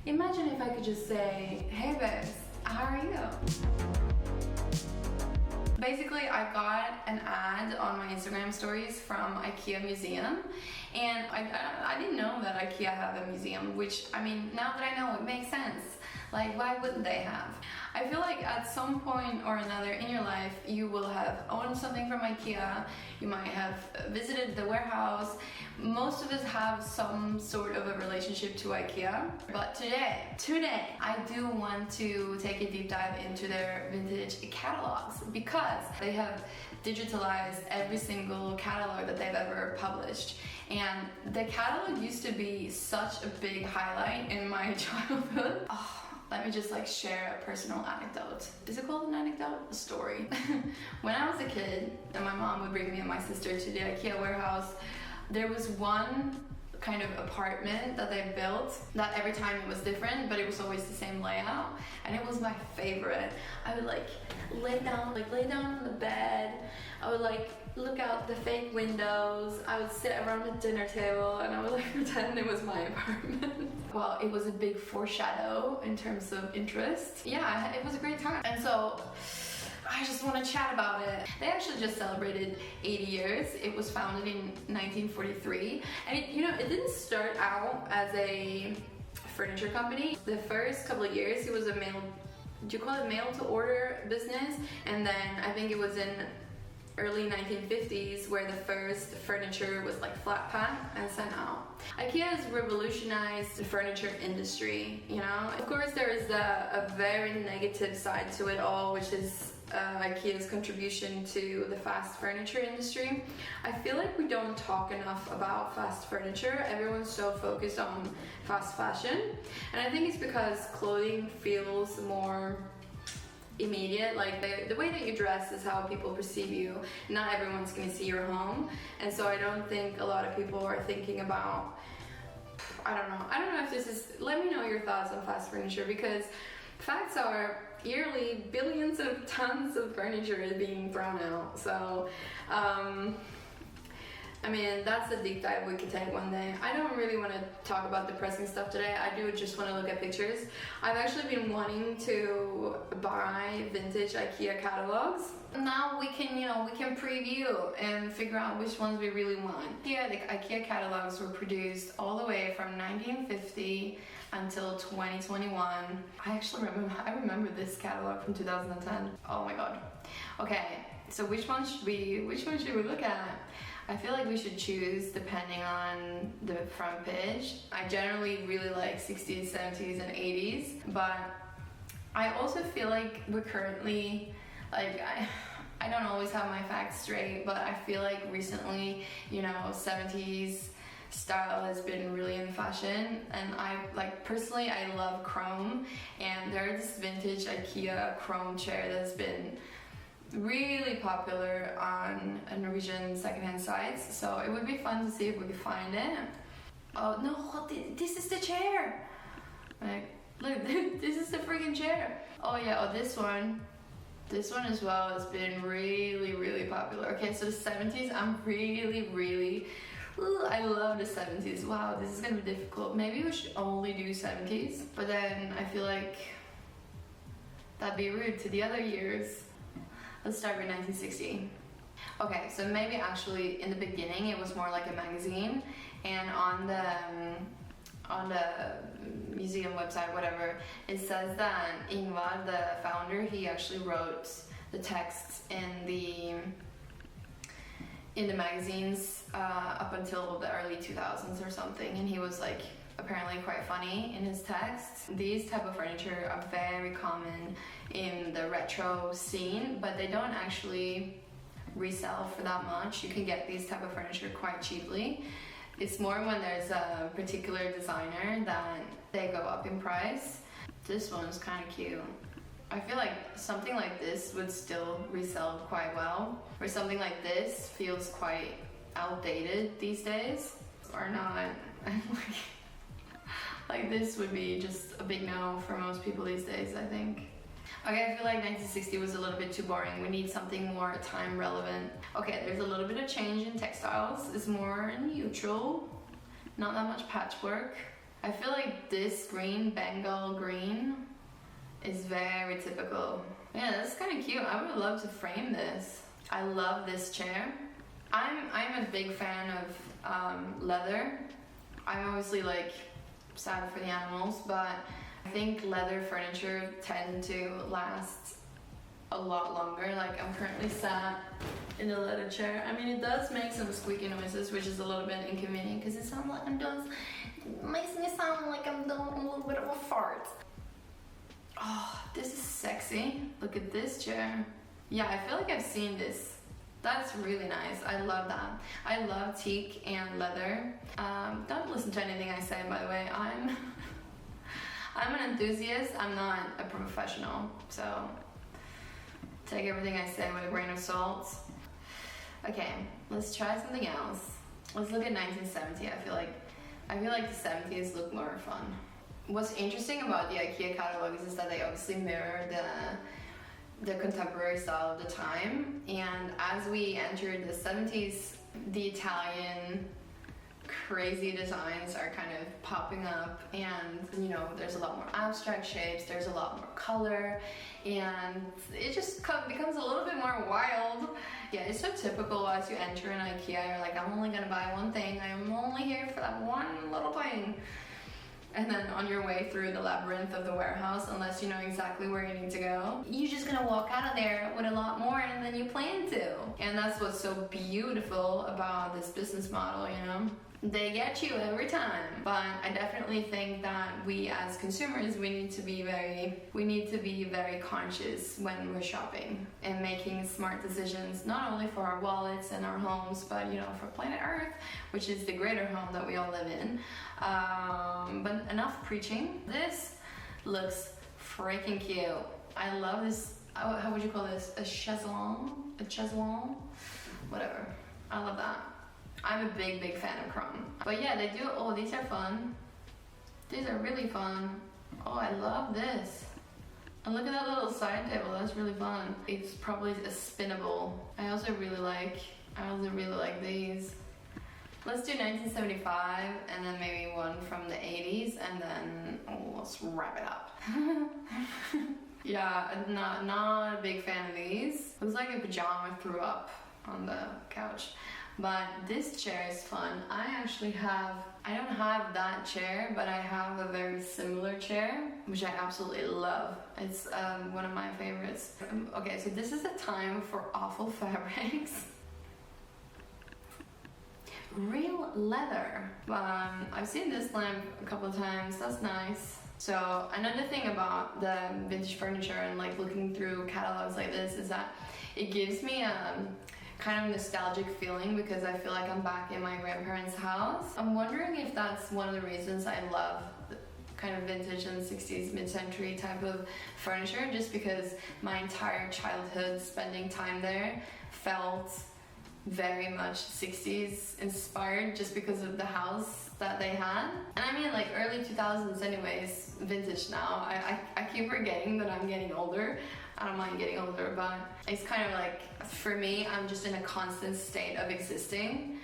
Imagine if I could just say, hey babes, how are you? Basically, I got an ad on my Instagram stories from IKEA museum, and I didn't know that IKEA have a museum, which, I mean, now that I know, it makes sense. Like, why wouldn't they have? I feel like at some point or another in your life, you will have owned something from IKEA, you might have visited the warehouse. Most of us have some sort of a relationship to IKEA, but today, I do want to take a deep dive into their vintage catalogs because they have digitalized every single catalog that they've ever published. And the catalog used to be such a big highlight in my childhood. Let me just share a personal anecdote. Is it called an anecdote? A story. When I was a kid and my mom would bring me and my sister to the IKEA warehouse, there was one kind of apartment that they built that every time it was different, but it was always the same layout, and it was my favorite. I would lay down on the bed. I would look out the fake windows. I would sit around the dinner table and I would pretend it was my apartment. Well, it was a big foreshadow in terms of interest. Yeah, it was a great time. And so I just want to chat about it. They actually just celebrated 80 years. It was founded in 1943. And it didn't start out as a furniture company. The first couple of years it was a mail to order business. And then I think it was in early 1950s where the first furniture was flat pack and sent out. IKEA has revolutionized the furniture industry, Of course there is a very negative side to it all, which is IKEA's contribution to the fast furniture industry. I feel like we don't talk enough about fast furniture. Everyone's so focused on fast fashion, and I think it's because clothing feels more immediate. The way that you dress is how people perceive you. Not everyone's going to see your home, and so I don't think a lot of people are thinking about, I don't know if this is, let me know your thoughts on fast furniture, because facts are yearly billions of tons of furniture is being thrown out. So I mean, that's a deep dive we could take one day. I don't really want to talk about depressing stuff today. I do just want to look at pictures. I've actually been wanting to buy vintage IKEA catalogs. Now we can preview and figure out which ones we really want. Yeah, the IKEA catalogs were produced all the way from 1950 until 2021. I remember this catalog from 2010. Oh my god. Okay, so which one should we look at? I feel like we should choose depending on the front page. I generally really like 60s, 70s, and 80s, but I also feel like we're currently, I don't always have my facts straight, but I feel like recently, 70s style has been really in fashion, and personally I love chrome, and there's this vintage IKEA chrome chair that's been really popular on Norwegian secondhand sites, so it would be fun to see if we could find it. Oh no, this is the chair! Look, this is the freaking chair! Oh yeah, this one as well has been really, really popular. Okay, so the 70s, I'm really, I love the 70s. Wow, this is gonna be difficult. Maybe we should only do 70s, but then I feel like that'd be rude to the other years. Let's start with 1960. Okay, so maybe actually in the beginning it was more like a magazine, and on the museum website, whatever, it says that Ingvar, the founder, he actually wrote the texts in the magazines up until the early 2000s or something, and he was apparently quite funny in his texts. These type of furniture are very common in the retro scene, but they don't actually resell for that much. You can get these type of furniture quite cheaply. It's more when there's a particular designer that they go up in price. This one's kind of cute. I feel like something like this would still resell quite well, or something like this feels quite outdated these days, or not. This would be just a big no for most people these days, I think. Okay, I feel like 1960 was a little bit too boring. We need something more time relevant. Okay, there's a little bit of change in textiles. It's more neutral, not that much patchwork. I feel like this green, Bengal green, is very typical. Yeah, that's kind of cute. I would love to frame this. I love this chair. I'm a big fan of leather. I'm obviously like sad for the animals, but I think leather furniture tend to last a lot longer. Like I'm currently sat in a leather chair. I mean, it does make some squeaky noises, which is a little bit inconvenient because it sounds like I'm doing, makes me sound like I'm doing a little bit of a fart. Oh, this is sexy. Look at this chair. Yeah, I feel like I've seen this. That's really nice. I love that. I love teak and leather. Don't listen to anything I say, by the way. I'm an enthusiast. I'm not a professional, so take everything I say with a grain of salt. Okay, let's try something else. Let's look at 1970. I feel like the 70s look more fun. What's interesting about the IKEA catalogues is that they obviously mirror the contemporary style of the time, and as we entered the 70s, the Italian crazy designs are kind of popping up, and you know, there's a lot more abstract shapes, there's a lot more color, and it just becomes a little bit more wild. Yeah, it's so typical as you enter an IKEA, you're like, I'm only gonna buy one thing, I'm only here for that one little thing. And then on your way through the labyrinth of the warehouse, unless you know exactly where you need to go, you're just gonna walk out of there with a lot more than you plan to. And that's what's so beautiful about this business model, you know? They get you every time. But I definitely think that we as consumers, we need to be very conscious when we're shopping and making smart decisions, not only for our wallets and our homes, but you know, for planet Earth, which is the greater home that we all live in. But enough preaching. This looks freaking cute. I love this. How would you call this? A chaiselong? A chaiselong? Whatever. I love that. I'm a big fan of chrome. But yeah, they do. Oh, these are fun. These are really fun. Oh, I love this. And look at that little side table. That's really fun. It's probably a spinnable. I also really like these. Let's do 1975 and then maybe one from the 80s, and then let's wrap it up. Yeah, not a big fan of these. Looks like a pajama threw up on the couch. But this chair is fun. I don't have that chair, but I have a very similar chair, which I absolutely love. It's one of my favorites. Okay, so this is a time for awful fabrics. Real leather. I've seen this lamp a couple of times. That's nice. So another thing about the vintage furniture and like looking through catalogs like this is that it gives me a kind of nostalgic feeling because I feel like I'm back in my grandparents' house. I'm wondering if that's one of the reasons I love kind of vintage and 60s mid-century type of furniture, just because my entire childhood spending time there felt very much 60s inspired just because of the house that they had. And I mean like early 2000s anyways, vintage now. I keep forgetting that I'm getting older. I don't mind getting older, but it's kind of like, for me, I'm just in a constant state of existing.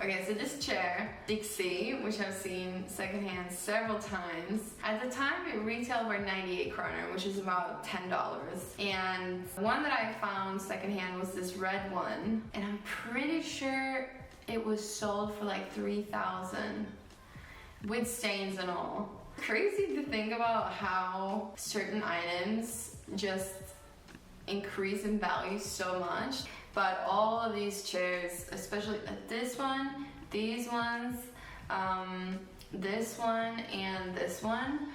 Okay, so this chair, Dixie, which I've seen secondhand several times. At the time, it retailed for 98 kroner, which is about $10. And one that I found secondhand was this red one, and I'm pretty sure it was sold for like 3,000 with stains and all. Crazy to think about how certain items just increase in value so much. But all of these chairs, especially this one, these ones, this one, and this one,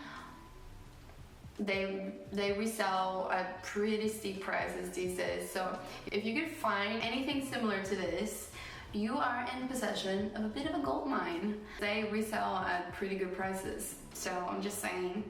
they resell at pretty steep prices these days. So if you could find anything similar to this, you are in possession of a bit of a gold mine. They resell at pretty good prices. So I'm just saying.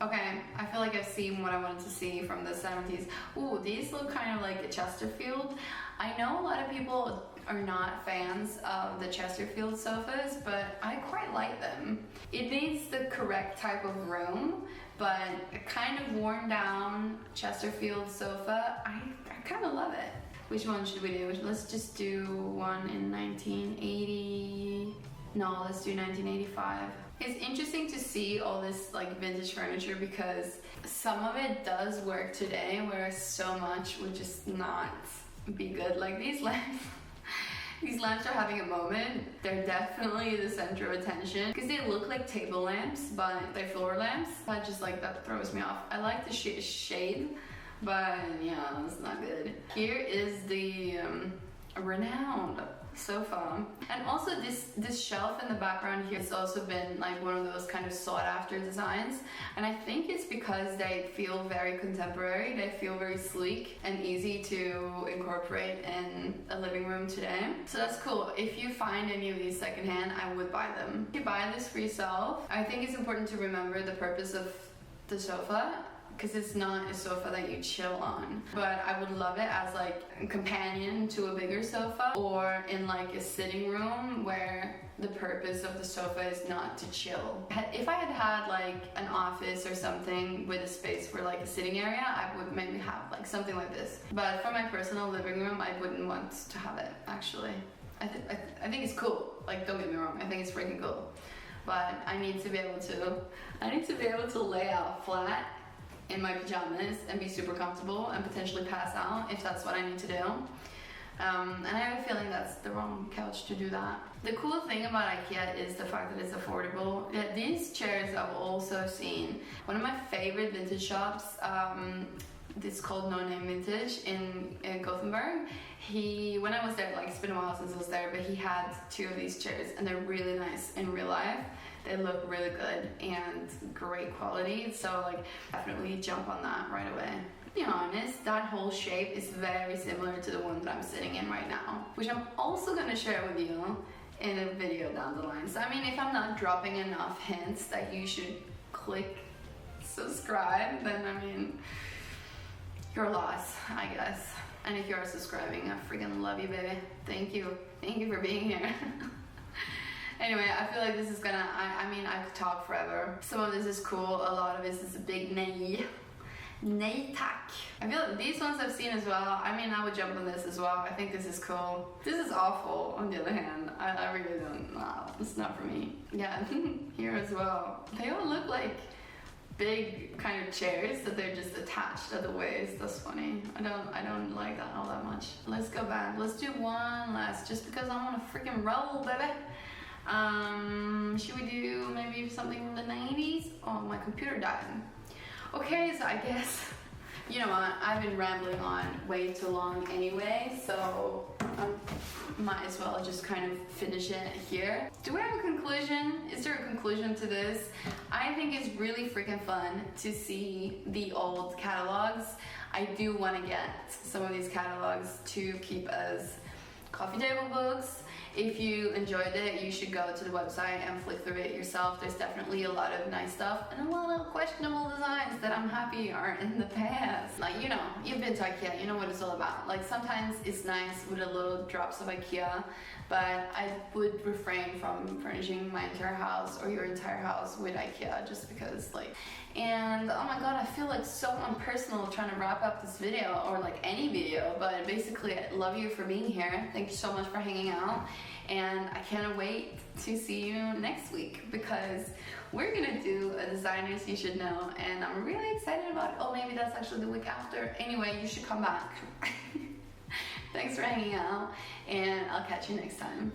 Okay, I feel like I've seen what I wanted to see from the 70s. Ooh, these look kind of like a Chesterfield. I know a lot of people are not fans of the Chesterfield sofas, but I quite like them. It needs the correct type of room, but a kind of worn down Chesterfield sofa, I kind of love it. Which one should we do? Let's just do one in 1980. No, let's do 1985. It's interesting to see all this like vintage furniture because some of it does work today, whereas so much would just not be good. Like these lamps. These lamps are having a moment. They're definitely the center of attention because they look like table lamps, but they're floor lamps. That just like, that throws me off. I like the shade, but yeah, it's not good. Here is the renowned sofa, and also this shelf in the background here has also been like one of those kind of sought after designs, and I think it's because they feel very contemporary. They feel very sleek and easy to incorporate in a living room today, so that's cool. If you find any of these secondhand, I would buy them. If you buy this for yourself, I think it's important to remember the purpose of the sofa, because it's not a sofa that you chill on, but I would love it as like a companion to a bigger sofa, or in like a sitting room where the purpose of the sofa is not to chill. If I had had like an office or something with a space for like a sitting area, I would maybe have like something like this, but for my personal living room, I wouldn't want to have it actually. I think it's cool, like don't get me wrong, I think it's freaking cool, but I need to be able to lay out flat in my pajamas and be super comfortable and potentially pass out if that's what I need to do. And I have a feeling that's the wrong couch to do that. The cool thing about IKEA is the fact that it's affordable. Yeah, these chairs I've also seen. One of my favorite vintage shops, it's called No Name Vintage in Gothenburg. When I was there, like it's been a while since I was there, but he had 2 of these chairs and they're really nice in real life. They look really good and great quality, so like definitely jump on that right away. To be honest, that whole shape is very similar to the one that I'm sitting in right now, which I'm also going to share with you in a video down the line. So I mean, if I'm not dropping enough hints that you should click subscribe, then I mean, you're lost, I guess. And if you are subscribing, I freaking love you, baby. Thank you for being here. Anyway, I feel like this is gonna, I mean, I could talk forever. Some of this is cool, a lot of this is a big nay. Nay tack. I feel like these ones I've seen as well. I mean, I would jump on this as well. I think this is cool. This is awful, on the other hand. I really don't, it's not for me. Yeah, here as well. They all look like big kind of chairs that they're just attached at the waist. That's funny. I don't like that all that much. Let's go back. Let's do one last, just because I want to freaking roll, baby. Should we do maybe something from the 90s? Oh, my computer died. Okay, so I guess, you know what, I've been rambling on way too long anyway, so I might as well just kind of finish it here. Do we have a conclusion? Is there a conclusion to this? I think it's really freaking fun to see the old catalogs. I do want to get some of these catalogs to keep as coffee table books. If you enjoyed it, you should go to the website and flick through it yourself. There's definitely a lot of nice stuff and a lot of questionable designs that I'm happy are in the past. Like, you know, you've been to IKEA, you know what it's all about. Like, sometimes it's nice with a little drops of IKEA, but I would refrain from furnishing my entire house or your entire house with IKEA just because, like, and oh my god, I feel like so unpersonal trying to wrap up this video, or like any video, but basically I love you for being here. Thank you so much for hanging out, and I can't wait to see you next week because we're gonna do a designers you should know, and I'm really excited about it. Oh, maybe that's actually the week after. Anyway, you should come back. Thanks for hanging out, and I'll catch you next time.